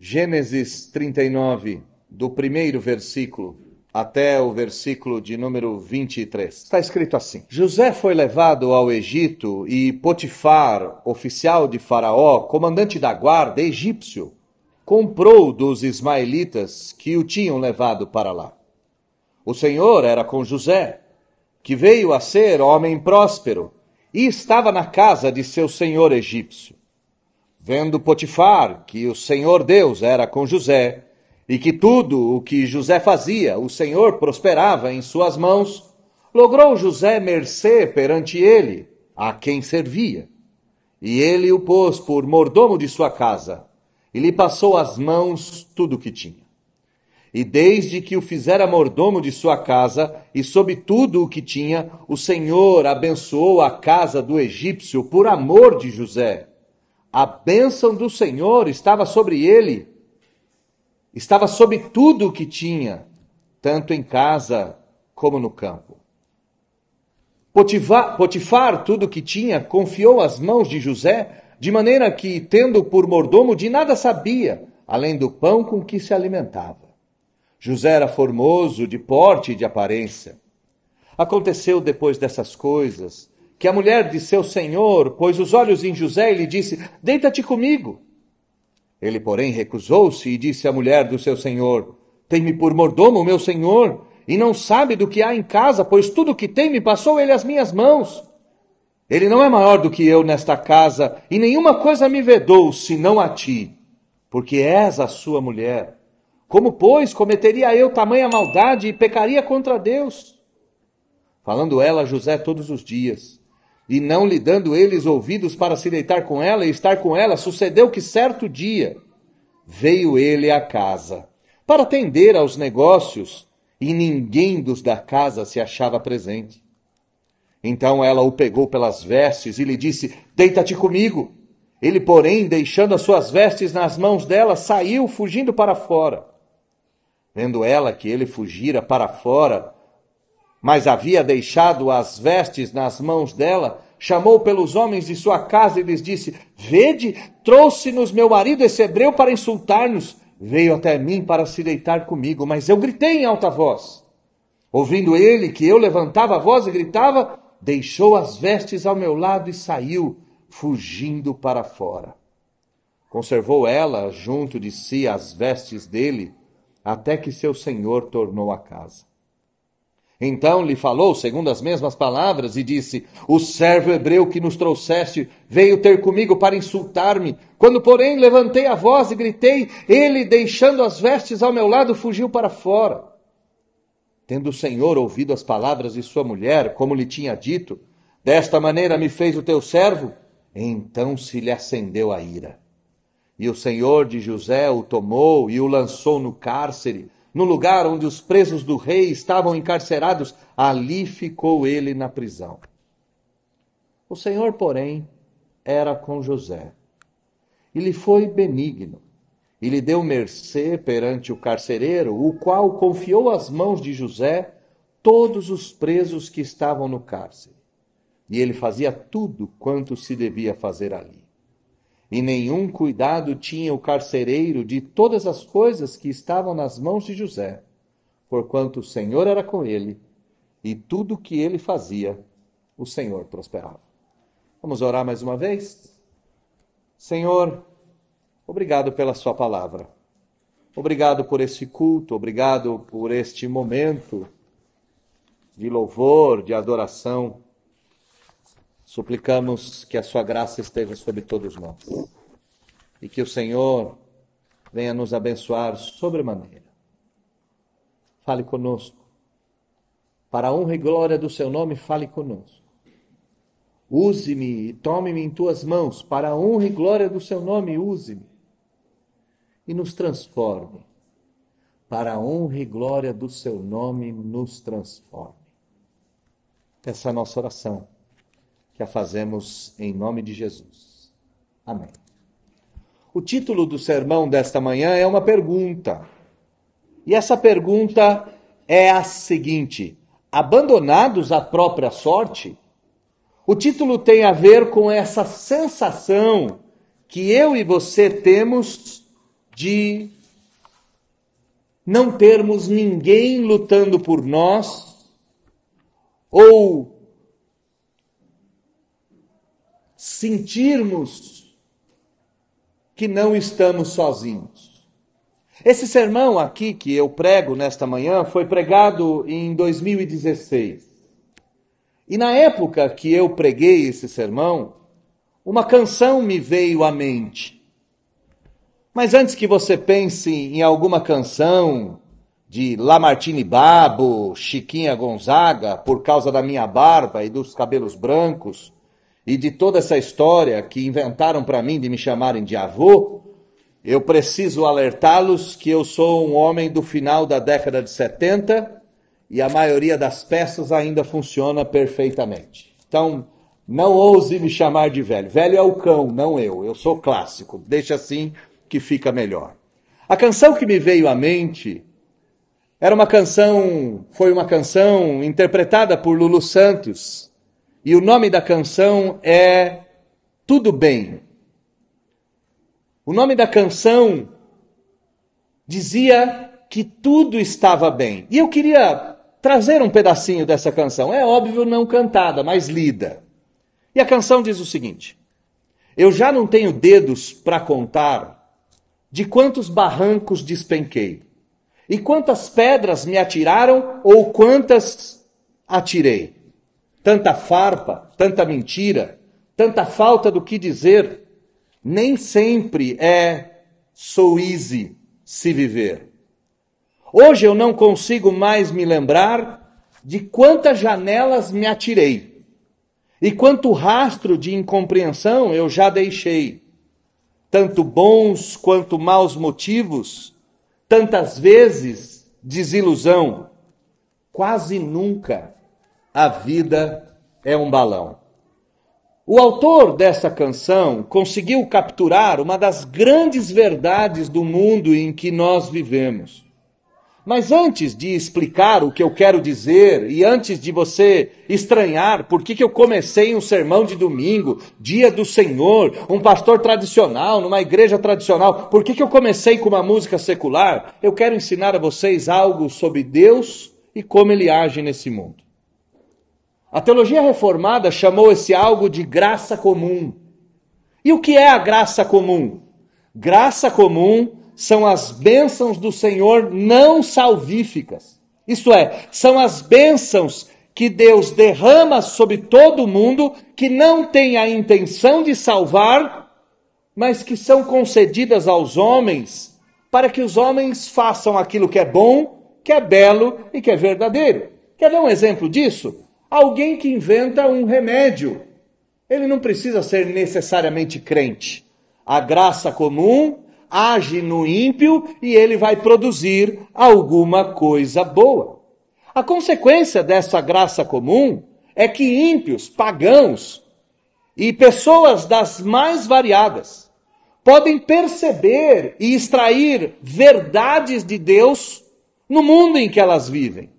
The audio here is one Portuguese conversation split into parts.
Gênesis 39, do primeiro versículo até o versículo de número 23. Está escrito assim: José foi levado ao Egito e Potifar, oficial de Faraó, comandante da guarda egípcio, comprou dos ismaelitas que o tinham levado para lá. O Senhor era com José, que veio a ser homem próspero, e estava na casa de seu senhor egípcio. Vendo Potifar que o Senhor Deus era com José, e que tudo o que José fazia, o Senhor prosperava em suas mãos, logrou José mercê perante ele, a quem servia. E ele o pôs por mordomo de sua casa, e lhe passou às mãos tudo o que tinha. E desde que o fizera mordomo de sua casa, e sob tudo o que tinha, o Senhor abençoou a casa do egípcio por amor de José. A bênção do Senhor estava sobre ele, estava sobre tudo o que tinha, tanto em casa como no campo. Potifar, tudo o que tinha, confiou às mãos de José, de maneira que, tendo por mordomo, de nada sabia, além do pão com que se alimentava. José era formoso, de porte e de aparência. Aconteceu depois dessas coisas, que a mulher de seu senhor pôs os olhos em José e lhe disse: deita-te comigo. Ele, porém, recusou-se e disse à mulher do seu senhor: tem-me por mordomo, meu senhor, e não sabe do que há em casa, pois tudo o que tem me passou ele às minhas mãos. Ele não é maior do que eu nesta casa, e nenhuma coisa me vedou, senão a ti, porque és a sua mulher. Como, pois, cometeria eu tamanha maldade e pecaria contra Deus? Falando ela a José todos os dias, e não lhe dando eles ouvidos para se deitar com ela e estar com ela, sucedeu que certo dia veio ele à casa para atender aos negócios, e ninguém dos da casa se achava presente. Então ela o pegou pelas vestes e lhe disse: deita-te comigo. Ele, porém, deixando as suas vestes nas mãos dela, saiu fugindo para fora. Vendo ela que ele fugira para fora, mas havia deixado as vestes nas mãos dela, chamou pelos homens de sua casa e lhes disse: vede, trouxe-nos meu marido esse hebreu para insultar-nos. Veio até mim para se deitar comigo, mas eu gritei em alta voz. Ouvindo ele que eu levantava a voz e gritava, deixou as vestes ao meu lado e saiu, fugindo para fora. Conservou ela junto de si as vestes dele, até que seu senhor tornou a casa. Então lhe falou, segundo as mesmas palavras, e disse: o servo hebreu que nos trouxeste veio ter comigo para insultar-me. Quando, porém, levantei a voz e gritei, ele, deixando as vestes ao meu lado, fugiu para fora. Tendo o Senhor ouvido as palavras de sua mulher, como lhe tinha dito: desta maneira me fez o teu servo, então se lhe acendeu a ira. E o Senhor de José o tomou e o lançou no cárcere, no lugar onde os presos do rei estavam encarcerados. Ali ficou ele na prisão. O Senhor, porém, era com José, e lhe foi benigno, e lhe deu mercê perante o carcereiro, o qual confiou às mãos de José todos os presos que estavam no cárcere. E ele fazia tudo quanto se devia fazer ali. E nenhum cuidado tinha o carcereiro de todas as coisas que estavam nas mãos de José, porquanto o Senhor era com ele, e tudo o que ele fazia, o Senhor prosperava. Vamos orar mais uma vez? Senhor, obrigado pela sua palavra. Obrigado por esse culto, obrigado por este momento de louvor, de adoração. Suplicamos que a sua graça esteja sobre todos nós e que o Senhor venha nos abençoar sobremaneira. Fale conosco. Para a honra e glória do seu nome, fale conosco. Use-me e tome-me em tuas mãos. Para a honra e glória do seu nome, use-me. E nos transforme. Para a honra e glória do seu nome, nos transforme. Essa é a nossa oração, que a fazemos em nome de Jesus. Amém. O título do sermão desta manhã é uma pergunta. E essa pergunta é a seguinte: abandonados à própria sorte? O título tem a ver com essa sensação que eu e você temos de não termos ninguém lutando por nós, ou sentirmos que não estamos sozinhos. Esse sermão aqui que eu prego nesta manhã foi pregado em 2016. E na época que eu preguei esse sermão, uma canção me veio à mente. Mas antes que você pense em alguma canção de Lamartine Babo, Chiquinha Gonzaga, por causa da minha barba e dos cabelos brancos, e de toda essa história que inventaram para mim de me chamarem de avô, eu preciso alertá-los que eu sou um homem do final da década de 70 e a maioria das peças ainda funciona perfeitamente. Então, não ouse me chamar de velho. Velho é o cão, não eu. Eu sou clássico. Deixa assim que fica melhor. A canção que me veio à mente foi uma canção interpretada por Lulu Santos, e o nome da canção é Tudo Bem. O nome da canção dizia que tudo estava bem. E eu queria trazer um pedacinho dessa canção. É óbvio, não cantada, mas lida. E a canção diz o seguinte: eu já não tenho dedos para contar de quantos barrancos despenquei, e quantas pedras me atiraram ou quantas atirei. Tanta farpa, tanta mentira, tanta falta do que dizer. Nem sempre so easy se viver. Hoje eu não consigo mais me lembrar de quantas janelas me atirei e quanto rastro de incompreensão eu já deixei. Tanto bons quanto maus motivos, tantas vezes desilusão. Quase nunca a vida é um balão. O autor dessa canção conseguiu capturar uma das grandes verdades do mundo em que nós vivemos. Mas antes de explicar o que eu quero dizer, e antes de você estranhar por que eu comecei um sermão de domingo, dia do Senhor, um pastor tradicional, numa igreja tradicional, por que eu comecei com uma música secular, eu quero ensinar a vocês algo sobre Deus e como Ele age nesse mundo. A teologia reformada chamou esse algo de graça comum. E o que é a graça comum? Graça comum são as bênçãos do Senhor não salvíficas. Isto é, são as bênçãos que Deus derrama sobre todo mundo que não tem a intenção de salvar, mas que são concedidas aos homens para que os homens façam aquilo que é bom, que é belo e que é verdadeiro. Quer ver um exemplo disso? Alguém que inventa um remédio. Ele não precisa ser necessariamente crente. A graça comum age no ímpio e ele vai produzir alguma coisa boa. A consequência dessa graça comum é que ímpios, pagãos e pessoas das mais variadas podem perceber e extrair verdades de Deus no mundo em que elas vivem.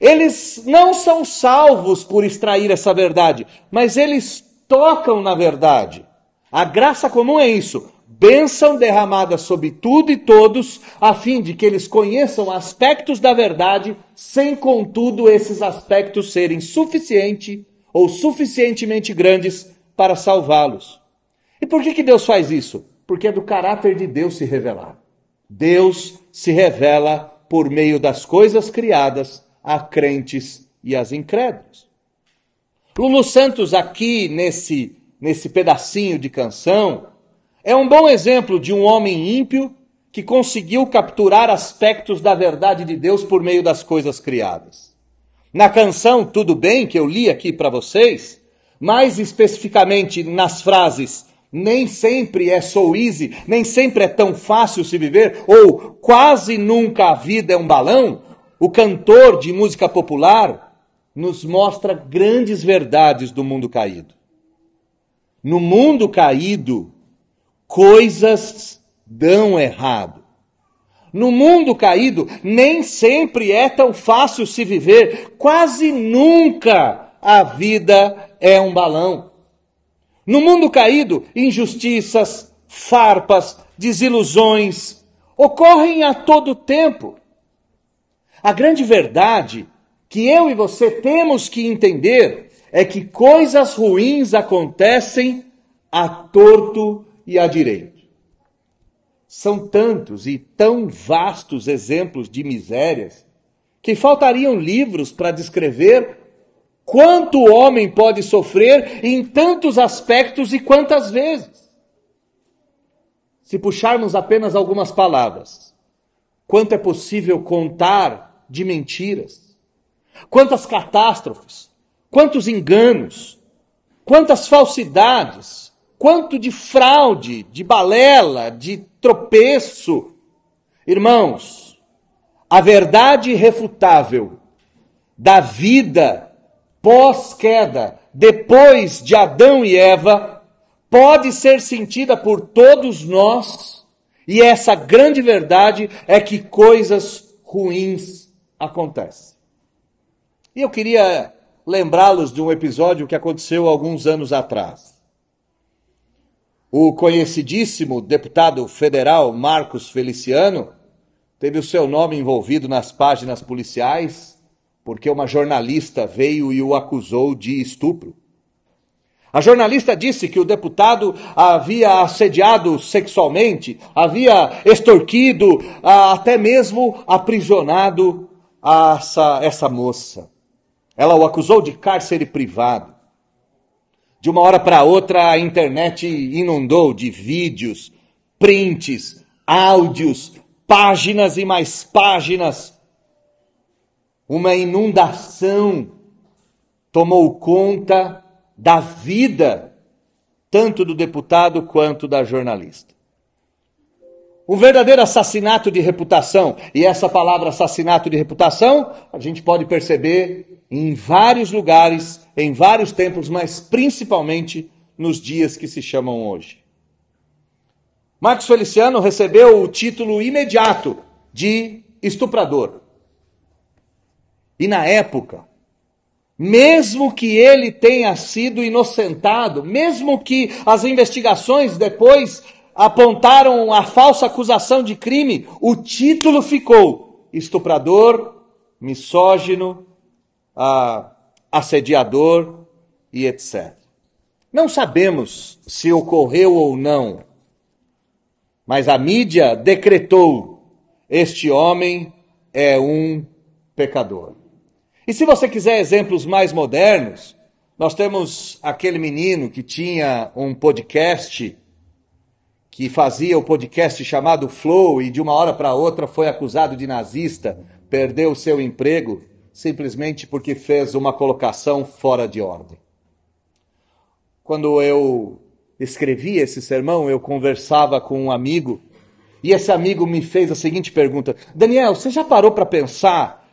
Eles não são salvos por extrair essa verdade, mas eles tocam na verdade. A graça comum é isso. Bênção derramada sobre tudo e todos, a fim de que eles conheçam aspectos da verdade, sem, contudo, esses aspectos serem suficientes ou suficientemente grandes para salvá-los. E por que Deus faz isso? Porque é do caráter de Deus se revelar. Deus se revela por meio das coisas criadas a crentes e as incrédulos. Lulu Santos aqui nesse pedacinho de canção é um bom exemplo de um homem ímpio que conseguiu capturar aspectos da verdade de Deus por meio das coisas criadas. Na canção Tudo Bem, que eu li aqui para vocês, mais especificamente nas frases nem sempre é so easy, nem sempre é tão fácil se viver, ou quase nunca a vida é um balão, o cantor de música popular nos mostra grandes verdades do mundo caído. No mundo caído, coisas dão errado. No mundo caído, nem sempre é tão fácil se viver. Quase nunca a vida é um balão. No mundo caído, injustiças, farpas, desilusões, ocorrem a todo tempo. A grande verdade que eu e você temos que entender é que coisas ruins acontecem à torto e à direito. São tantos e tão vastos exemplos de misérias que faltariam livros para descrever quanto o homem pode sofrer em tantos aspectos e quantas vezes. Se puxarmos apenas algumas palavras, quanto é possível contar de mentiras, quantas catástrofes, quantos enganos, quantas falsidades, quanto de fraude, de balela, de tropeço. Irmãos, a verdade irrefutável da vida pós-queda, depois de Adão e Eva, pode ser sentida por todos nós, e essa grande verdade é que coisas ruins acontecem. E eu queria lembrá-los de um episódio que aconteceu alguns anos atrás. O conhecidíssimo deputado federal Marcos Feliciano teve o seu nome envolvido nas páginas policiais porque uma jornalista veio e o acusou de estupro. A jornalista disse que o deputado havia assediado sexualmente, havia extorquido, até mesmo aprisionado essa moça. Ela o acusou de cárcere privado. De uma hora para outra, a internet inundou de vídeos, prints, áudios, páginas e mais páginas. Uma inundação tomou conta da vida, tanto do deputado quanto da jornalista. Um verdadeiro assassinato de reputação. E essa palavra assassinato de reputação, a gente pode perceber em vários lugares, em vários tempos, mas principalmente nos dias que se chamam hoje. Marcos Feliciano recebeu o título imediato de estuprador. E na época, mesmo que ele tenha sido inocentado, mesmo que as investigações depois apontaram a falsa acusação de crime, o título ficou estuprador, misógino, assediador e etc. Não sabemos se ocorreu ou não, mas a mídia decretou: este homem é um pecador. E se você quiser exemplos mais modernos, nós temos aquele menino que tinha um podcast, que fazia o podcast chamado Flow, e de uma hora para outra foi acusado de nazista, perdeu o seu emprego, simplesmente porque fez uma colocação fora de ordem. Quando eu escrevi esse sermão, eu conversava com um amigo, e esse amigo me fez a seguinte pergunta: Daniel, você já parou para pensar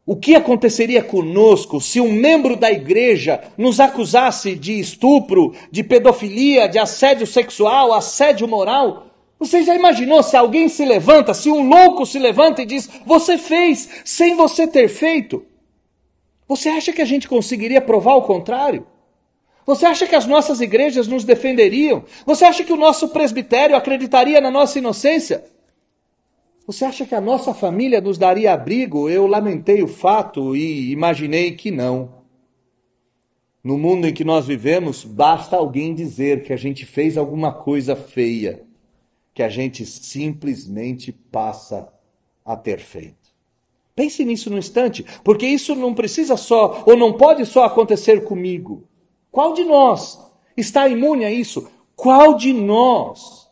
o que aconteceria conosco se um membro da igreja nos acusasse de estupro, de pedofilia, de assédio sexual, assédio moral? Você já imaginou se alguém se levanta, se um louco se levanta e diz: você fez sem você ter feito? Você acha que a gente conseguiria provar o contrário? Você acha que as nossas igrejas nos defenderiam? Você acha que o nosso presbitério acreditaria na nossa inocência? Você acha que a nossa família nos daria abrigo? Eu lamentei o fato e imaginei que não. No mundo em que nós vivemos, basta alguém dizer que a gente fez alguma coisa feia, que a gente simplesmente passa a ter feito. Pense nisso no instante, porque isso não precisa só, ou não pode só acontecer comigo. Qual de nós está imune a isso? Qual de nós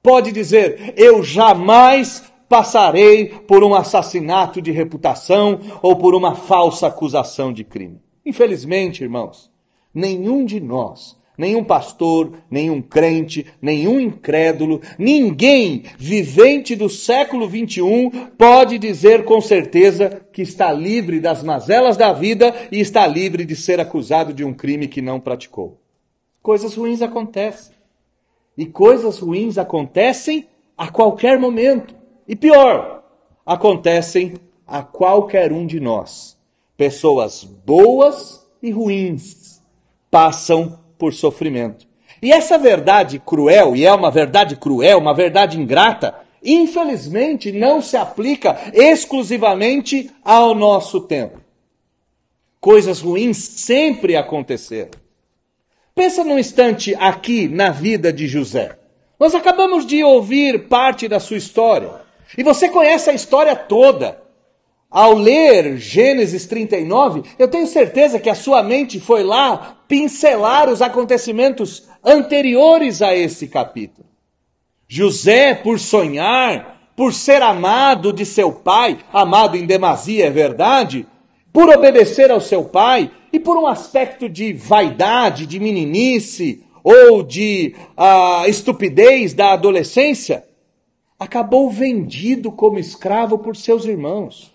pode dizer: eu jamais passarei por um assassinato de reputação ou por uma falsa acusação de crime? Infelizmente, irmãos, nenhum de nós, nenhum pastor, nenhum crente, nenhum incrédulo, ninguém vivente do século 21 pode dizer com certeza que está livre das mazelas da vida e está livre de ser acusado de um crime que não praticou. Coisas ruins acontecem. E coisas ruins acontecem a qualquer momento. E pior, acontecem a qualquer um de nós. Pessoas boas e ruins passam por sofrimento. E essa verdade cruel, e é uma verdade cruel, uma verdade ingrata, infelizmente não se aplica exclusivamente ao nosso tempo. Coisas ruins sempre aconteceram. Pensa num instante aqui na vida de José. Nós acabamos de ouvir parte da sua história. E você conhece a história toda. Ao ler Gênesis 39, eu tenho certeza que a sua mente foi lá pincelar os acontecimentos anteriores a esse capítulo. José, por sonhar, por ser amado de seu pai, amado em demasia, é verdade, por obedecer ao seu pai e por um aspecto de vaidade, de meninice ou de estupidez da adolescência, acabou vendido como escravo por seus irmãos.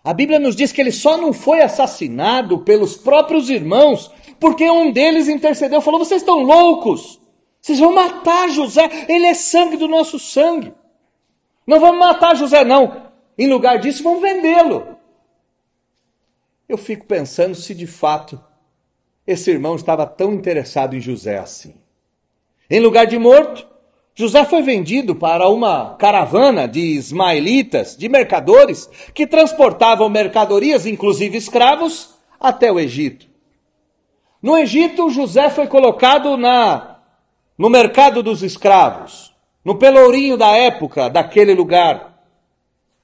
A Bíblia nos diz que ele só não foi assassinado pelos próprios irmãos porque um deles intercedeu, falou: vocês estão loucos, vocês vão matar José, ele é sangue do nosso sangue. Não vamos matar José não, em lugar disso vamos vendê-lo. Eu fico pensando se de fato esse irmão estava tão interessado em José assim. Em lugar de morto, José foi vendido para uma caravana de ismaelitas, de mercadores, que transportavam mercadorias, inclusive escravos, até o Egito. No Egito, José foi colocado no mercado dos escravos, no pelourinho da época daquele lugar.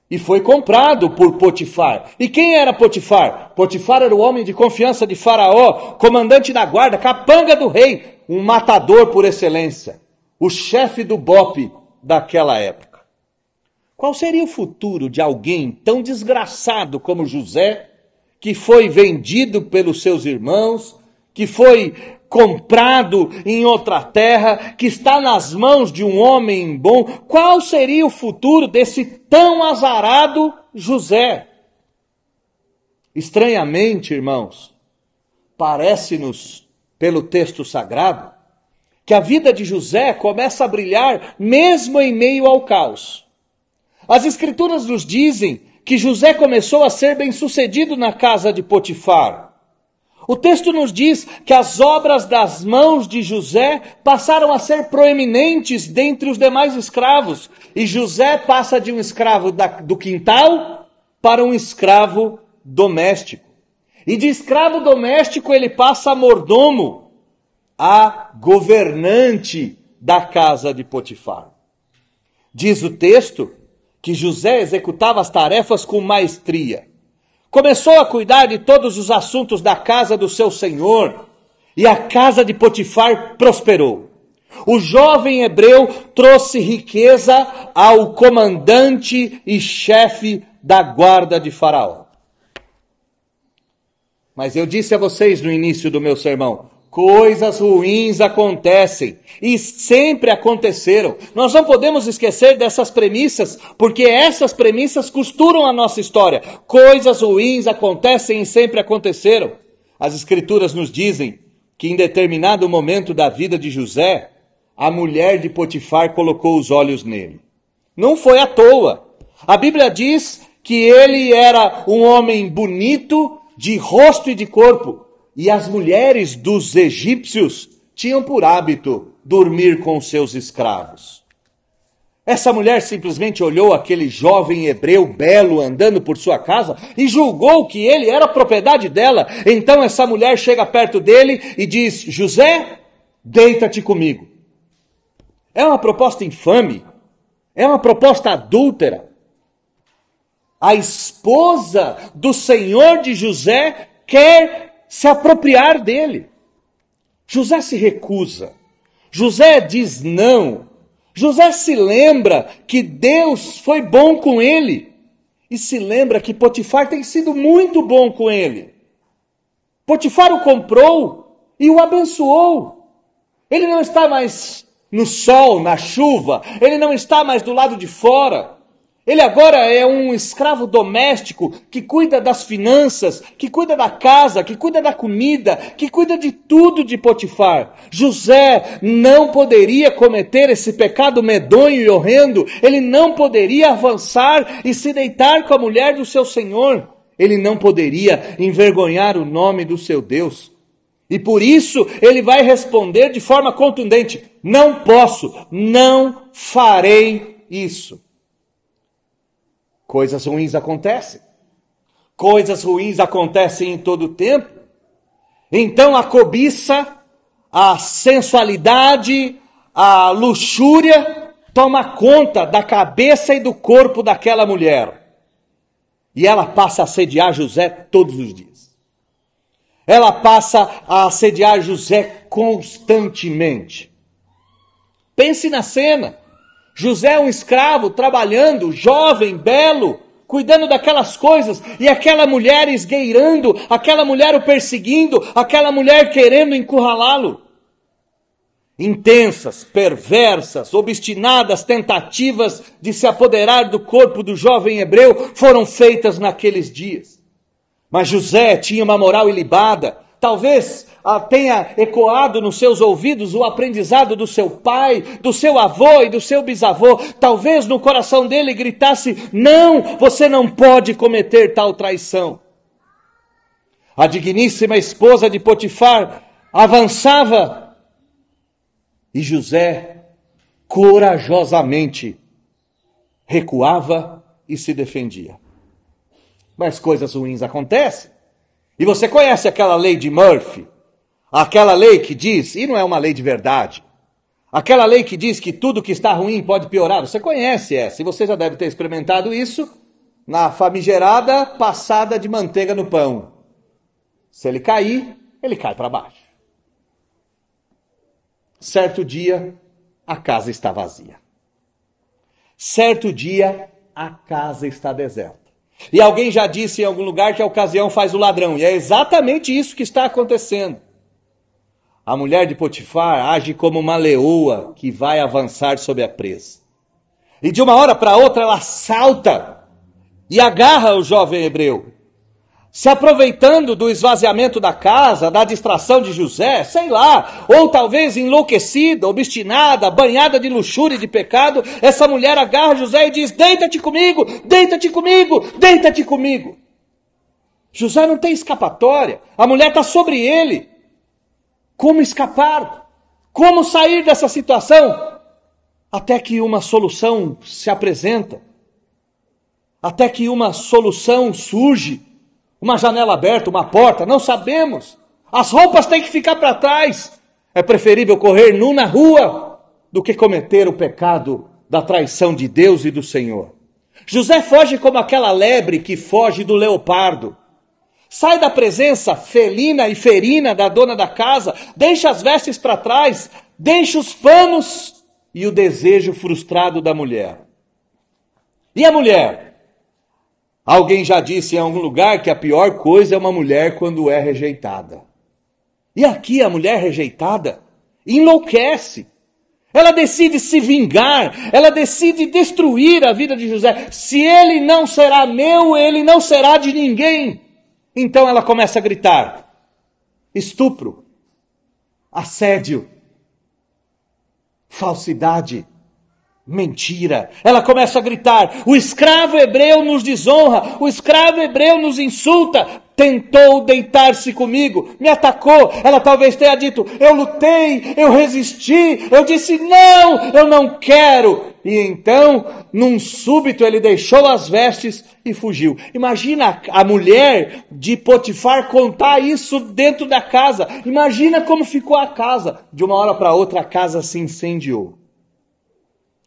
E foi comprado por Potifar. E quem era Potifar? Potifar era o homem de confiança de Faraó, comandante da guarda, capanga do rei, um matador por excelência, o chefe do BOPE daquela época. Qual seria o futuro de alguém tão desgraçado como José, que foi vendido pelos seus irmãos, que foi comprado em outra terra, que está nas mãos de um homem bom? Qual seria o futuro desse tão azarado José? Estranhamente, irmãos, parece-nos, pelo texto sagrado, que a vida de José começa a brilhar mesmo em meio ao caos. As Escrituras nos dizem que José começou a ser bem-sucedido na casa de Potifar. O texto nos diz que as obras das mãos de José passaram a ser proeminentes dentre os demais escravos. E José passa de um escravo do quintal para um escravo doméstico. E de escravo doméstico ele passa a mordomo, a governante da casa de Potifar. Diz o texto que José executava as tarefas com maestria. Começou a cuidar de todos os assuntos da casa do seu senhor, e a casa de Potifar prosperou. O jovem hebreu trouxe riqueza ao comandante e chefe da guarda de Faraó. Mas eu disse a vocês no início do meu sermão, coisas ruins acontecem e sempre aconteceram. Nós não podemos esquecer dessas premissas, porque essas premissas costuram a nossa história. Coisas ruins acontecem e sempre aconteceram. As Escrituras nos dizem que em determinado momento da vida de José, a mulher de Potifar colocou os olhos nele. Não foi à toa. A Bíblia diz que ele era um homem bonito, de rosto e de corpo. E as mulheres dos egípcios tinham por hábito dormir com seus escravos. Essa mulher simplesmente olhou aquele jovem hebreu belo andando por sua casa e julgou que ele era propriedade dela. Então essa mulher chega perto dele e diz: José, deita-te comigo. É uma proposta infame, é uma proposta adúltera. A esposa do senhor de José quer se apropriar dele. José se recusa. José diz não. José se lembra que Deus foi bom com ele. E se lembra que Potifar tem sido muito bom com ele. Potifar o comprou e o abençoou. Ele não está mais no sol, na chuva. Ele não está mais do lado de fora. Ele agora é um escravo doméstico que cuida das finanças, que cuida da casa, que cuida da comida, que cuida de tudo de Potifar. José não poderia cometer esse pecado medonho e horrendo. Ele não poderia avançar e se deitar com a mulher do seu senhor. Ele não poderia envergonhar o nome do seu Deus. E por isso ele vai responder de forma contundente: não posso, não farei isso. Coisas ruins acontecem. Coisas ruins acontecem em todo o tempo. Então a cobiça, a sensualidade, a luxúria toma conta da cabeça e do corpo daquela mulher. E ela passa a assediar José todos os dias. Ela passa a assediar José constantemente. Pense na cena. José é um escravo trabalhando, jovem, belo, cuidando daquelas coisas, e aquela mulher esgueirando, aquela mulher o perseguindo, aquela mulher querendo encurralá-lo. Intensas, perversas, obstinadas tentativas de se apoderar do corpo do jovem hebreu foram feitas naqueles dias. Mas José tinha uma moral ilibada. Talvez tenha ecoado nos seus ouvidos o aprendizado do seu pai, do seu avô e do seu bisavô. Talvez no coração dele gritasse: não, você não pode cometer tal traição. A digníssima esposa de Potifar avançava e José corajosamente recuava e se defendia. Mas coisas ruins acontecem. E você conhece aquela lei de Murphy? Aquela lei que diz, e não é uma lei de verdade, aquela lei que diz que tudo que está ruim pode piorar. Você conhece essa, e você já deve ter experimentado isso na famigerada passada de manteiga no pão. Se ele cair, ele cai para baixo. Certo dia, a casa está vazia. Certo dia, a casa está deserta. E alguém já disse em algum lugar que a ocasião faz o ladrão. E é exatamente isso que está acontecendo. A mulher de Potifar age como uma leoa que vai avançar sobre a presa. E de uma hora para outra ela salta e agarra o jovem hebreu. Se aproveitando do esvaziamento da casa, da distração de José, sei lá, ou talvez enlouquecida, obstinada, banhada de luxúria e de pecado, essa mulher agarra José e diz: deita-te comigo, deita-te comigo, deita-te comigo. José não tem escapatória, a mulher está sobre ele. Como escapar? Como sair dessa situação? Até que uma solução se apresenta, até que uma solução surge. Uma janela aberta, uma porta, não sabemos. As roupas têm que ficar para trás. É preferível correr nu na rua do que cometer o pecado da traição de Deus e do Senhor. José foge como aquela lebre que foge do leopardo. Sai da presença felina e ferina da dona da casa, deixa as vestes para trás, deixa os panos e o desejo frustrado da mulher. E a mulher? Alguém já disse em algum lugar que a pior coisa é uma mulher quando é rejeitada. E aqui a mulher rejeitada enlouquece. Ela decide se vingar, ela decide destruir a vida de José. Se ele não será meu, ele não será de ninguém. Então ela começa a gritar: estupro, assédio, falsidade, mentira. Ela começa a gritar: o escravo hebreu nos desonra, o escravo hebreu nos insulta, tentou deitar-se comigo, me atacou. Ela talvez tenha dito: eu lutei, eu resisti, eu disse não, eu não quero. E então, num súbito, ele deixou as vestes e fugiu. Imagina a mulher de Potifar contar isso dentro da casa. Imagina como ficou a casa. De uma hora para outra a casa se incendiou.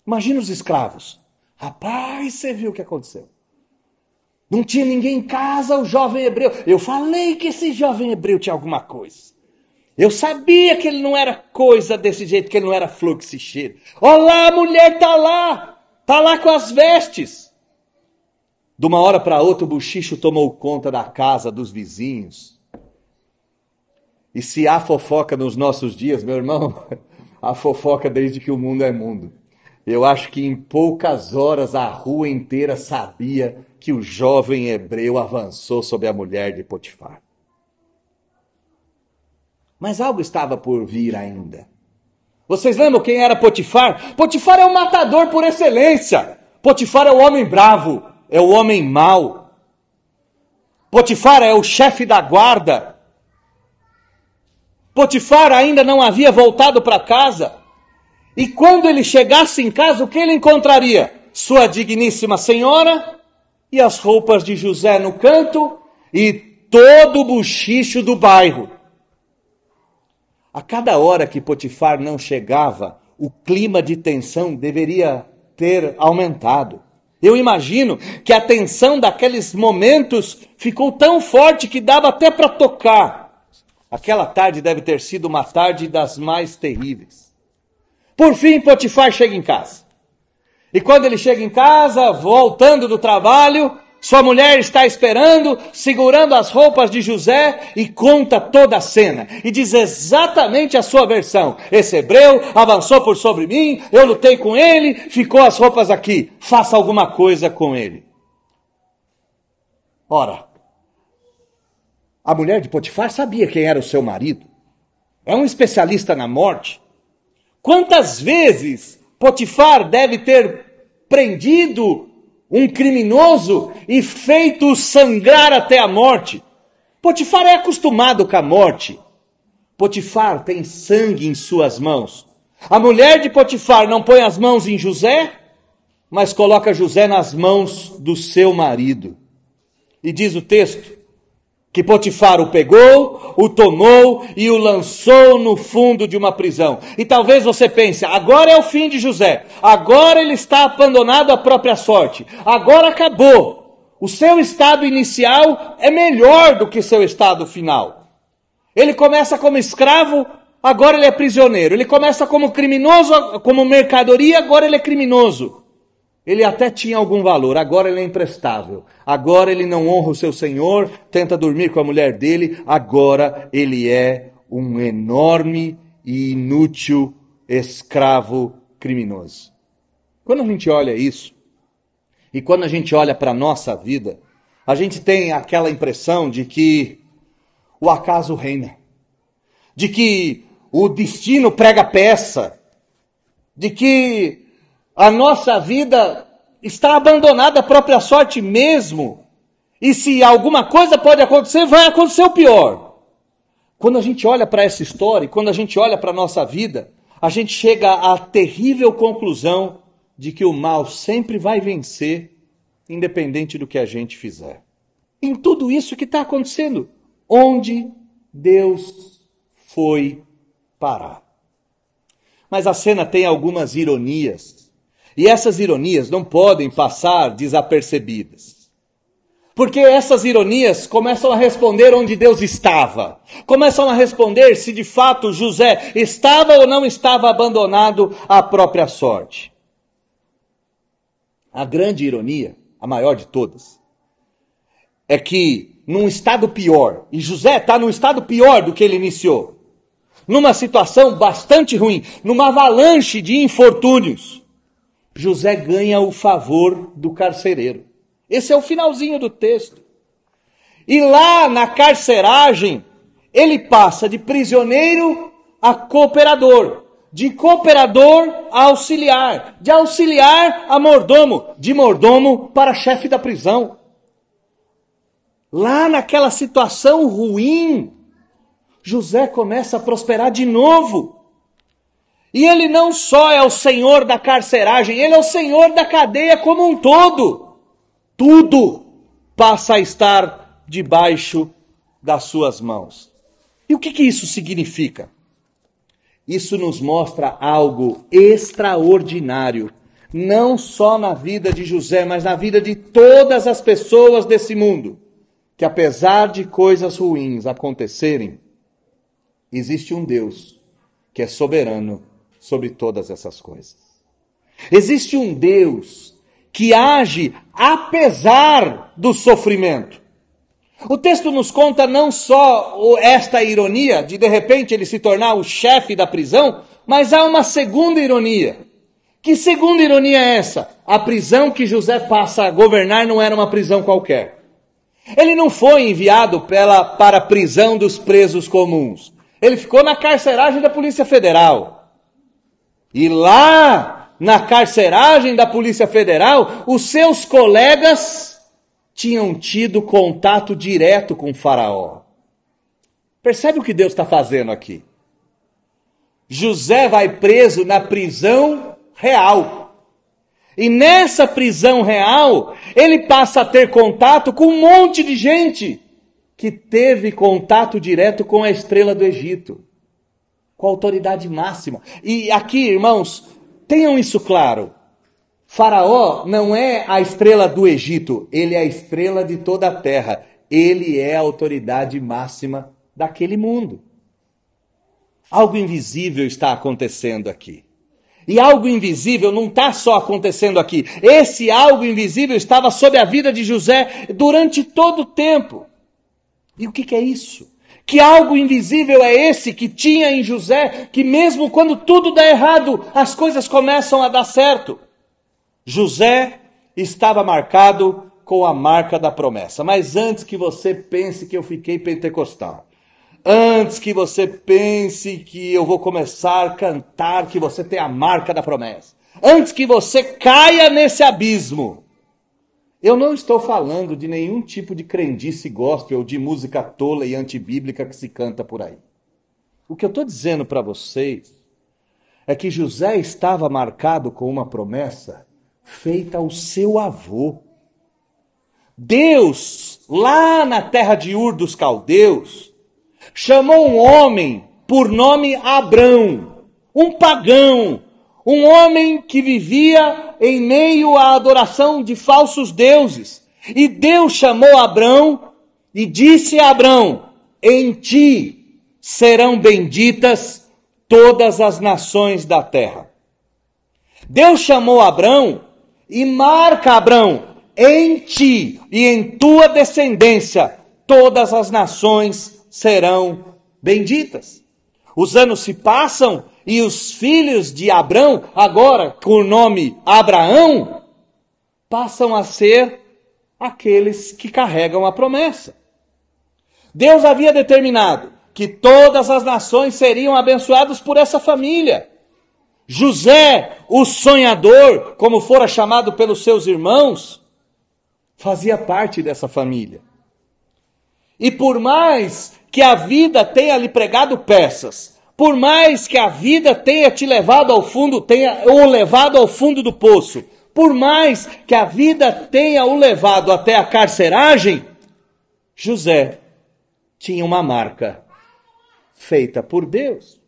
Imagina os escravos. Rapaz, você viu o que aconteceu? Não tinha ninguém em casa, o jovem hebreu. Eu falei que esse jovem hebreu tinha alguma coisa. Eu sabia que ele não era coisa desse jeito, que ele não era flor que se cheira. Olha lá, a mulher está lá com as vestes. De uma hora para outra o bochicho tomou conta da casa, dos vizinhos. E se há fofoca nos nossos dias, meu irmão, há fofoca desde que o mundo é mundo. Eu acho que em poucas horas a rua inteira sabia que o jovem hebreu avançou sobre a mulher de Potifar. Mas algo estava por vir ainda. Vocês lembram quem era Potifar? Potifar é o matador por excelência. Potifar é o homem bravo, é o homem mau. Potifar é o chefe da guarda. Potifar ainda não havia voltado para casa. E quando ele chegasse em casa, o que ele encontraria? Sua digníssima senhora e as roupas de José no canto e todo o buchicho do bairro. A cada hora que Potifar não chegava, o clima de tensão deveria ter aumentado. Eu imagino que a tensão daqueles momentos ficou tão forte que dava até para tocar. Aquela tarde deve ter sido uma tarde das mais terríveis. Por fim, Potifar chega em casa. E quando ele chega em casa, voltando do trabalho, sua mulher está esperando, segurando as roupas de José e conta toda a cena. E diz exatamente a sua versão. Esse hebreu avançou por sobre mim, eu lutei com ele, ficou as roupas aqui. Faça alguma coisa com ele. Ora, a mulher de Potifar sabia quem era o seu marido. É um especialista na morte. Quantas vezes Potifar deve ter prendido um criminoso e feito sangrar até a morte? Potifar é acostumado com a morte. Potifar tem sangue em suas mãos. A mulher de Potifar não põe as mãos em José, mas coloca José nas mãos do seu marido. E diz o texto que Potifar o pegou, o tomou e o lançou no fundo de uma prisão. E talvez você pense, agora é o fim de José, agora ele está abandonado à própria sorte, agora acabou. O seu estado inicial é melhor do que seu estado final. Ele começa como escravo, agora ele é prisioneiro. Ele começa como criminoso, como mercadoria, agora ele é criminoso. Ele até tinha algum valor, agora ele é imprestável. Agora ele não honra o seu senhor, tenta dormir com a mulher dele, agora ele é um enorme e inútil escravo criminoso. Quando a gente olha isso, e quando a gente olha para a nossa vida, a gente tem aquela impressão de que o acaso reina, de que o destino prega peça, de que a nossa vida está abandonada à própria sorte mesmo. E se alguma coisa pode acontecer, vai acontecer o pior. Quando a gente olha para essa história, quando a gente olha para a nossa vida, a gente chega à terrível conclusão de que o mal sempre vai vencer, independente do que a gente fizer. Em tudo isso que está acontecendo, onde Deus foi parar? Mas a cena tem algumas ironias. E essas ironias não podem passar desapercebidas. Porque essas ironias começam a responder onde Deus estava. Começam a responder se de fato José estava ou não estava abandonado à própria sorte. A grande ironia, a maior de todas, é que num estado pior, e José está num estado pior do que ele iniciou, numa situação bastante ruim, numa avalanche de infortúnios, José ganha o favor do carcereiro. Esse é o finalzinho do texto. E lá na carceragem, ele passa de prisioneiro a cooperador, de cooperador a auxiliar, de auxiliar a mordomo, de mordomo para chefe da prisão. Lá naquela situação ruim, José começa a prosperar de novo. E ele não só é o senhor da carceragem, ele é o senhor da cadeia como um todo. Tudo passa a estar debaixo das suas mãos. E o que isso significa? Isso nos mostra algo extraordinário, não só na vida de José, mas na vida de todas as pessoas desse mundo. Que apesar de coisas ruins acontecerem, existe um Deus que é soberano sobre todas essas coisas. Existe um Deus que age apesar do sofrimento. O texto nos conta não só esta ironia de repente ele se tornar o chefe da prisão, mas há uma segunda ironia. Que segunda ironia é essa? A prisão que José passa a governar não era uma prisão qualquer. Ele não foi enviado para a prisão dos presos comuns. Ele ficou na carceragem da Polícia Federal. E lá, na carceragem da Polícia Federal, os seus colegas tinham tido contato direto com o faraó. Percebe o que Deus está fazendo aqui? José vai preso na prisão real. E nessa prisão real, ele passa a ter contato com um monte de gente que teve contato direto com a estrela do Egito, com a autoridade máxima. E aqui, irmãos, tenham isso claro. Faraó não é a estrela do Egito, ele é a estrela de toda a terra. Ele é a autoridade máxima daquele mundo. Algo invisível está acontecendo aqui. E algo invisível não está só acontecendo aqui. Esse algo invisível estava sobre a vida de José durante todo o tempo. E o que é isso? Que algo invisível é esse que tinha em José, que mesmo quando tudo dá errado, as coisas começam a dar certo? José estava marcado com a marca da promessa. Mas antes que você pense que eu fiquei pentecostal, antes que você pense que eu vou começar a cantar que você tem a marca da promessa, antes que você caia nesse abismo, eu não estou falando de nenhum tipo de crendice gospel ou de música tola e antibíblica que se canta por aí. O que eu estou dizendo para vocês é que José estava marcado com uma promessa feita ao seu avô. Deus, lá na terra de Ur dos Caldeus, chamou um homem por nome Abrão, um pagão, um homem que vivia em meio à adoração de falsos deuses. E Deus chamou Abrão e disse a Abrão: em ti serão benditas todas as nações da terra. Deus chamou Abrão e marca Abrão: em ti e em tua descendência todas as nações serão benditas. Os anos se passam e os filhos de Abrão, agora com o nome Abraão, passam a ser aqueles que carregam a promessa. Deus havia determinado que todas as nações seriam abençoadas por essa família. José, o sonhador, como fora chamado pelos seus irmãos, fazia parte dessa família. E por mais que a vida tenha lhe pregado peças, por mais que a vida tenha te levado ao fundo, tenha o levado ao fundo do poço, por mais que a vida tenha o levado até a carceragem, José tinha uma marca feita por Deus.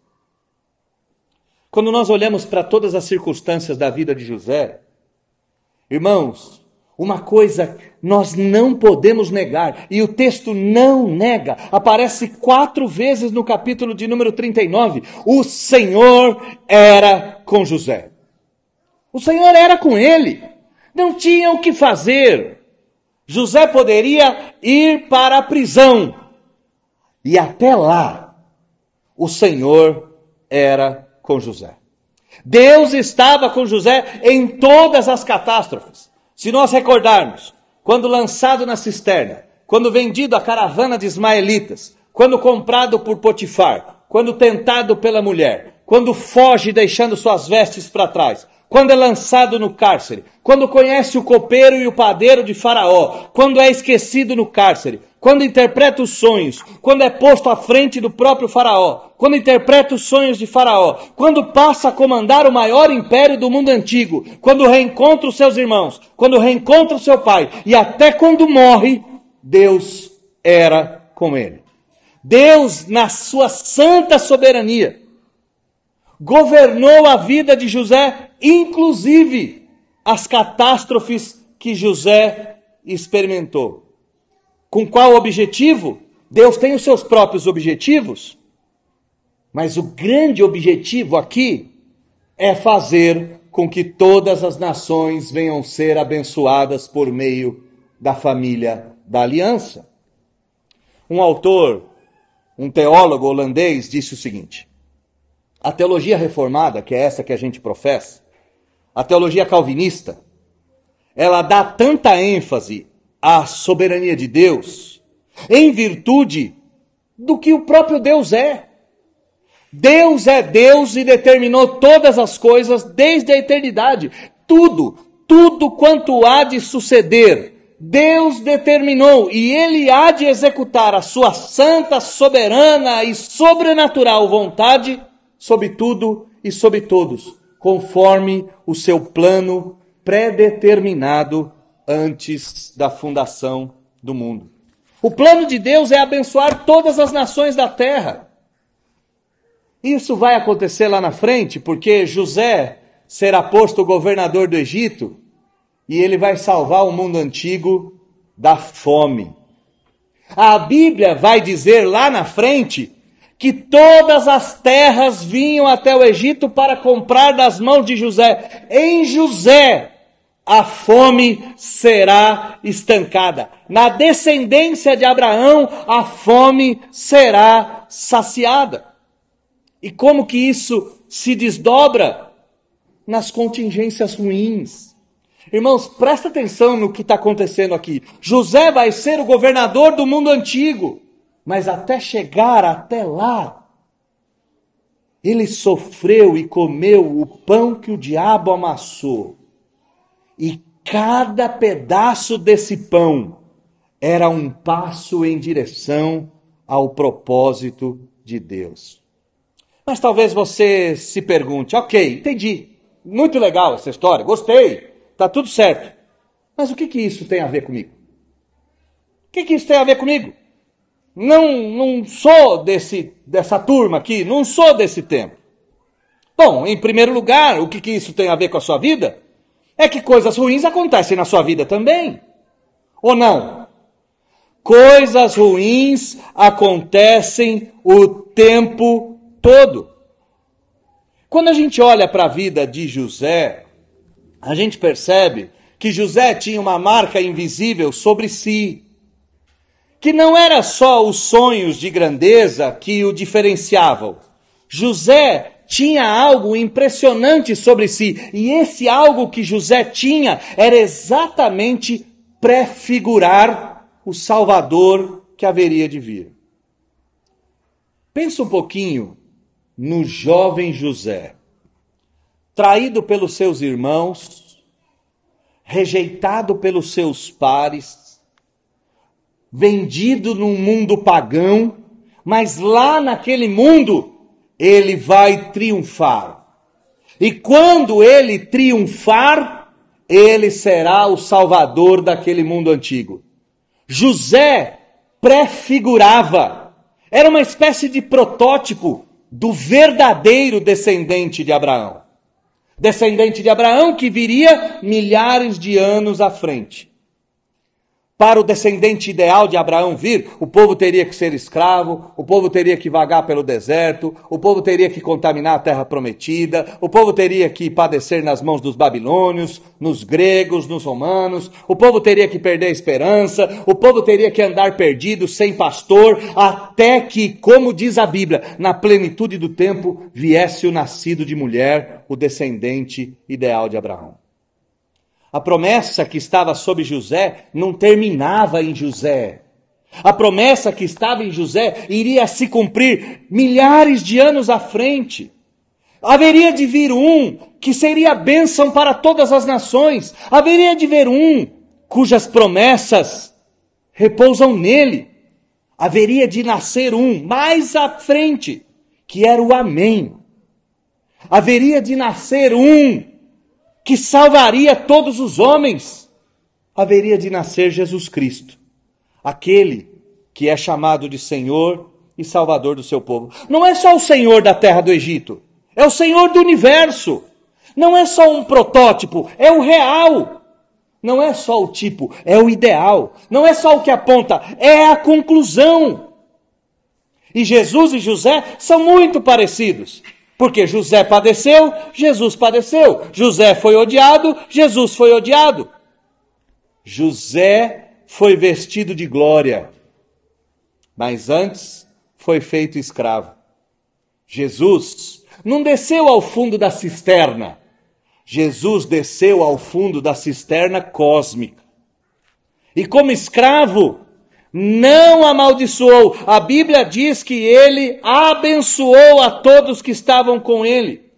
Quando nós olhamos para todas as circunstâncias da vida de José, irmãos, uma coisa nós não podemos negar, e o texto não nega, aparece 4 vezes no capítulo de número 39, o Senhor era com José. O Senhor era com ele, não tinha o que fazer. José poderia ir para a prisão, e até lá, o Senhor era com José. Deus estava com José em todas as catástrofes. Se nós recordarmos, quando lançado na cisterna, quando vendido à caravana de ismaelitas, quando comprado por Potifar, quando tentado pela mulher, quando foge deixando suas vestes para trás, quando é lançado no cárcere, quando conhece o copeiro e o padeiro de Faraó, quando é esquecido no cárcere, quando interpreta os sonhos, quando é posto à frente do próprio Faraó, quando interpreta os sonhos de Faraó, quando passa a comandar o maior império do mundo antigo, quando reencontra os seus irmãos, quando reencontra o seu pai, e até quando morre, Deus era com ele. Deus, na sua santa soberania, governou a vida de José, inclusive as catástrofes que José experimentou. Com qual objetivo? Deus tem os seus próprios objetivos, mas o grande objetivo aqui é fazer com que todas as nações venham ser abençoadas por meio da família da aliança. Um autor, um teólogo holandês, disse o seguinte: a teologia reformada, que é essa que a gente professa, a teologia calvinista, ela dá tanta ênfase à soberania de Deus, em virtude do que o próprio Deus é. Deus é Deus e determinou todas as coisas desde a eternidade. Tudo quanto há de suceder Deus determinou e Ele há de executar a sua santa, soberana e sobrenatural vontade sobre tudo e sobre todos, conforme o seu plano predeterminado antes da fundação do mundo. O plano de Deus é abençoar todas as nações da terra. Isso vai acontecer lá na frente, porque José será posto governador do Egito e ele vai salvar o mundo antigo da fome. A Bíblia vai dizer lá na frente que todas as terras vinham até o Egito para comprar das mãos de José. Em José, a fome será estancada. Na descendência de Abraão, a fome será saciada. E como que isso se desdobra? Nas contingências ruins. Irmãos, presta atenção no que está acontecendo aqui. José vai ser o governador do mundo antigo. Mas até chegar até lá, ele sofreu e comeu o pão que o diabo amassou. E cada pedaço desse pão era um passo em direção ao propósito de Deus. Mas talvez você se pergunte, ok, entendi, muito legal essa história, gostei, está tudo certo. Mas o que isso tem a ver comigo? O que isso tem a ver comigo? Não sou dessa turma aqui, não sou desse tempo. Bom, em primeiro lugar, o que isso tem a ver com a sua vida? É que coisas ruins acontecem na sua vida também. Ou não? Coisas ruins acontecem o tempo todo. Quando a gente olha para a vida de José, a gente percebe que José tinha uma marca invisível sobre si. Que não era só os sonhos de grandeza que o diferenciavam. José tinha algo impressionante sobre si. E esse algo que José tinha era exatamente prefigurar o Salvador que haveria de vir. Pensa um pouquinho no jovem José, traído pelos seus irmãos, rejeitado pelos seus pares, vendido num mundo pagão, mas lá naquele mundo ele vai triunfar. E quando ele triunfar, ele será o salvador daquele mundo antigo. José prefigurava, era uma espécie de protótipo do verdadeiro descendente de Abraão. Descendente de Abraão que viria milhares de anos à frente. Para o descendente ideal de Abraão vir, o povo teria que ser escravo, o povo teria que vagar pelo deserto, o povo teria que contaminar a terra prometida, o povo teria que padecer nas mãos dos babilônios, nos gregos, nos romanos, o povo teria que perder a esperança, o povo teria que andar perdido, sem pastor, até que, como diz a Bíblia, na plenitude do tempo, viesse o nascido de mulher, o descendente ideal de Abraão. A promessa que estava sobre José não terminava em José. A promessa que estava em José iria se cumprir milhares de anos à frente. Haveria de vir um que seria bênção para todas as nações. Haveria de vir um cujas promessas repousam nele. Haveria de nascer um mais à frente, que era o Amém. Haveria de nascer um que salvaria todos os homens. Haveria de nascer Jesus Cristo, aquele que é chamado de Senhor e Salvador do seu povo. Não é só o Senhor da terra do Egito, é o Senhor do universo. Não é só um protótipo, é o real. Não é só o tipo, é o ideal. Não é só o que aponta, é a conclusão. E Jesus e José são muito parecidos. Porque José padeceu, Jesus padeceu. José foi odiado, Jesus foi odiado. José foi vestido de glória, mas antes foi feito escravo. Jesus não desceu ao fundo da cisterna. Jesus desceu ao fundo da cisterna cósmica. E como escravo, não amaldiçoou. A Bíblia diz que ele abençoou a todos que estavam com ele.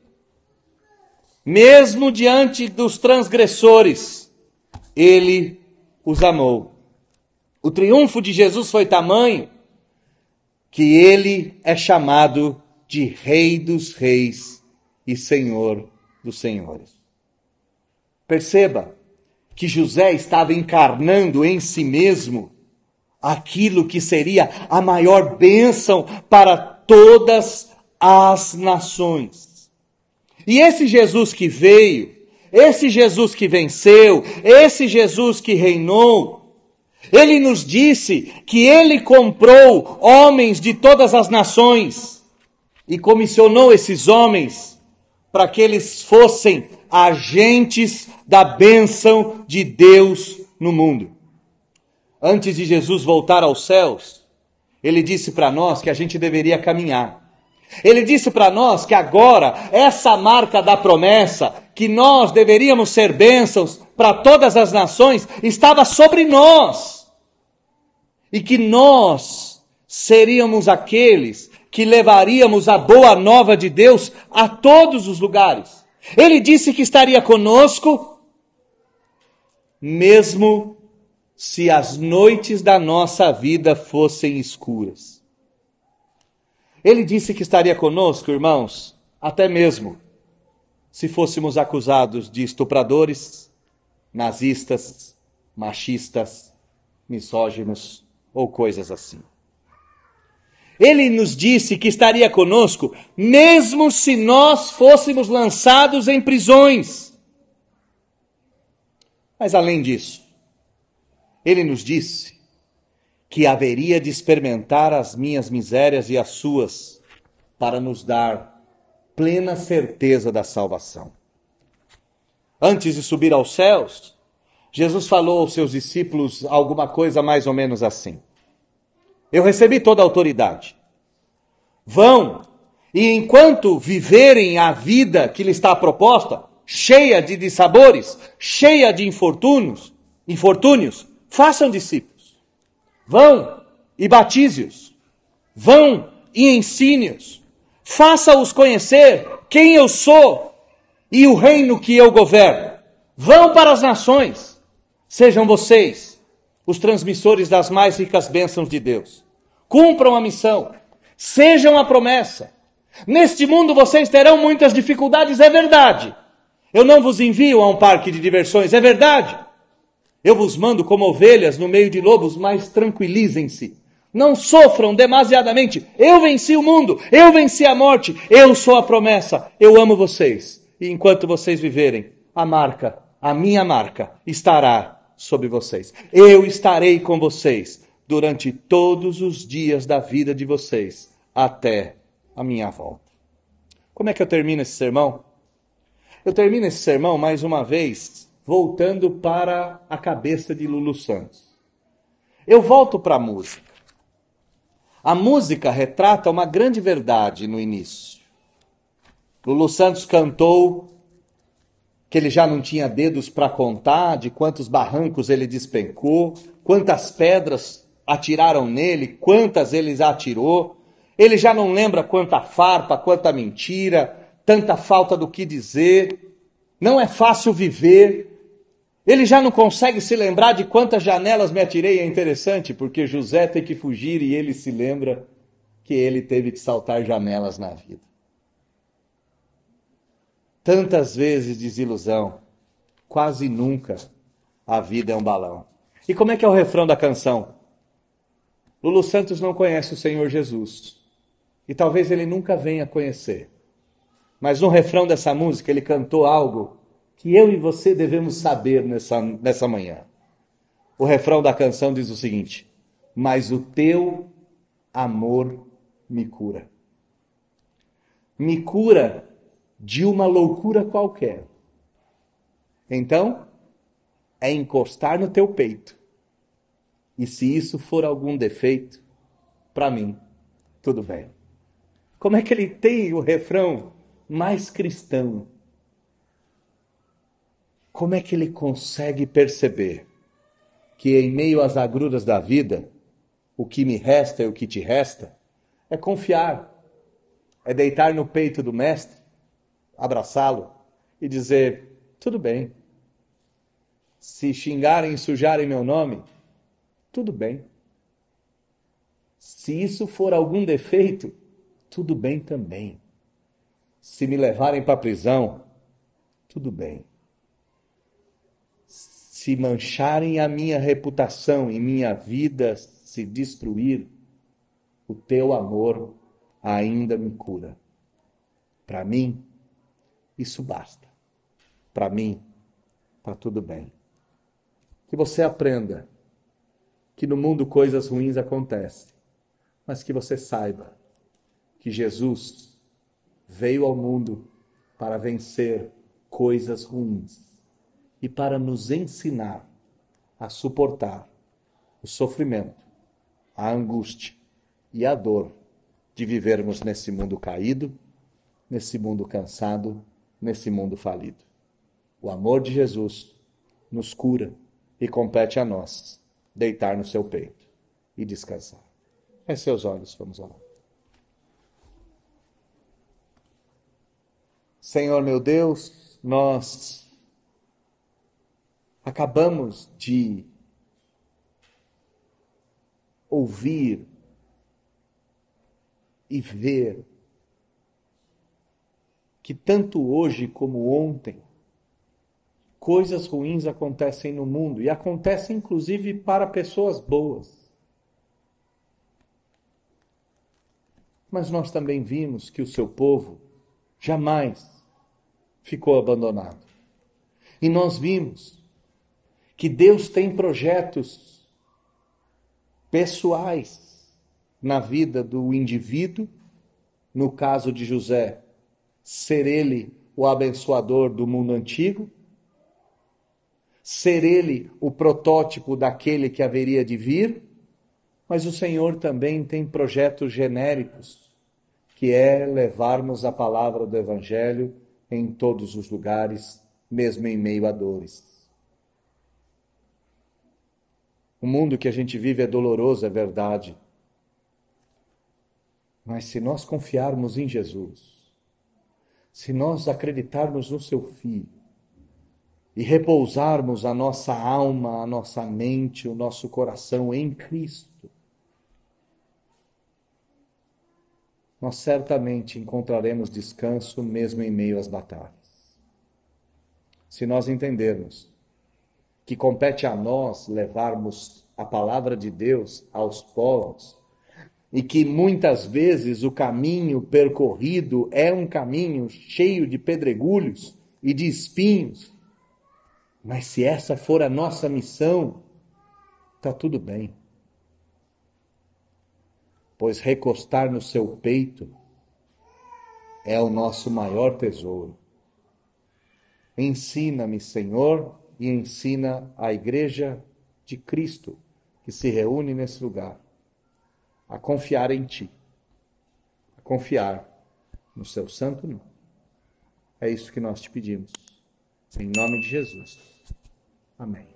Mesmo diante dos transgressores, ele os amou. O triunfo de Jesus foi tamanho que ele é chamado de Rei dos Reis e Senhor dos Senhores. Perceba que José estava encarnando em si mesmo aquilo que seria a maior bênção para todas as nações. E esse Jesus que veio, esse Jesus que venceu, esse Jesus que reinou, ele nos disse que ele comprou homens de todas as nações e comissionou esses homens para que eles fossem agentes da bênção de Deus no mundo. Antes de Jesus voltar aos céus, ele disse para nós que a gente deveria caminhar. Ele disse para nós que agora essa marca da promessa, que nós deveríamos ser bênçãos para todas as nações, estava sobre nós. E que nós seríamos aqueles que levaríamos a boa nova de Deus a todos os lugares. Ele disse que estaria conosco, mesmo se as noites da nossa vida fossem escuras. Ele disse que estaria conosco, irmãos, até mesmo se fôssemos acusados de estupradores, nazistas, machistas, misóginos ou coisas assim. Ele nos disse que estaria conosco, mesmo se nós fôssemos lançados em prisões. Mas além disso, ele nos disse que haveria de experimentar as minhas misérias e as suas, para nos dar plena certeza da salvação. Antes de subir aos céus, Jesus falou aos seus discípulos alguma coisa mais ou menos assim: eu recebi toda a autoridade. Vão, e enquanto viverem a vida que lhe está proposta, cheia de dissabores, cheia de infortúnios, façam discípulos. Vão e batize-os. Vão e ensine-os. Faça-os conhecer quem eu sou e o reino que eu governo. Vão para as nações. Sejam vocês os transmissores das mais ricas bênçãos de Deus. Cumpram a missão. Sejam a promessa. Neste mundo vocês terão muitas dificuldades, é verdade. Eu não vos envio a um parque de diversões, é verdade. Eu vos mando como ovelhas no meio de lobos, mas tranquilizem-se. Não sofram demasiadamente. Eu venci o mundo, eu venci a morte, eu sou a promessa, eu amo vocês. E enquanto vocês viverem, a minha marca, estará sobre vocês. Eu estarei com vocês durante todos os dias da vida de vocês, até a minha volta. Como é que eu termino esse sermão? Eu termino esse sermão, mais uma vez, voltando para a cabeça de Lulu Santos. Eu volto para a música. A música retrata uma grande verdade no início. Lulu Santos cantou que ele já não tinha dedos para contar de quantos barrancos ele despencou, quantas pedras atiraram nele, quantas ele atirou. Ele já não lembra quanta farpa, quanta mentira, tanta falta do que dizer. Não é fácil viver. Ele já não consegue se lembrar de quantas janelas me atirei. É interessante, porque José tem que fugir e ele se lembra que ele teve que saltar janelas na vida. Tantas vezes desilusão, quase nunca a vida é um balão. E como é que é o refrão da canção? Lulu Santos não conhece o Senhor Jesus. E talvez ele nunca venha conhecer. Mas no refrão dessa música ele cantou algo que eu e você devemos saber nessa manhã. O refrão da canção diz o seguinte: mas o teu amor me cura. Me cura de uma loucura qualquer. Então, é encostar no teu peito. E se isso for algum defeito, para mim, tudo bem. Como é que ele tem o refrão mais cristão? Como é que ele consegue perceber que em meio às agruras da vida, o que me resta e o que te resta é confiar, é deitar no peito do mestre, abraçá-lo e dizer, tudo bem. Se xingarem e sujarem meu nome, tudo bem. Se isso for algum defeito, tudo bem também. Se me levarem para a prisão, tudo bem. Se mancharem a minha reputação e minha vida se destruir, o teu amor ainda me cura. Para mim, isso basta. Para mim, está tudo bem. Que você aprenda que no mundo coisas ruins acontecem, mas que você saiba que Jesus veio ao mundo para vencer coisas ruins e para nos ensinar a suportar o sofrimento, a angústia e a dor de vivermos nesse mundo caído, nesse mundo cansado, nesse mundo falido. O amor de Jesus nos cura e compete a nós deitar no seu peito e descansar. Feche seus olhos, vamos orar. Senhor meu Deus, nós acabamos de ouvir e ver que tanto hoje como ontem coisas ruins acontecem no mundo e acontecem inclusive para pessoas boas. Mas nós também vimos que o seu povo jamais ficou abandonado. E nós vimos que Deus tem projetos pessoais na vida do indivíduo, no caso de José, ser ele o abençoador do mundo antigo, ser ele o protótipo daquele que haveria de vir, mas o Senhor também tem projetos genéricos, que é levarmos a palavra do Evangelho em todos os lugares, mesmo em meio a dores. O mundo que a gente vive é doloroso, é verdade. Mas se nós confiarmos em Jesus, se nós acreditarmos no seu Filho e repousarmos a nossa alma, a nossa mente, o nosso coração em Cristo, nós certamente encontraremos descanso mesmo em meio às batalhas. Se nós entendermos que compete a nós levarmos a palavra de Deus aos povos, e que muitas vezes o caminho percorrido é um caminho cheio de pedregulhos e de espinhos, mas se essa for a nossa missão, está tudo bem. Pois recostar no seu peito é o nosso maior tesouro. Ensina-me, Senhor, e ensina a igreja de Cristo que se reúne nesse lugar a confiar em Ti, a confiar no Seu santo nome. É isso que nós te pedimos. Em nome de Jesus. Amém.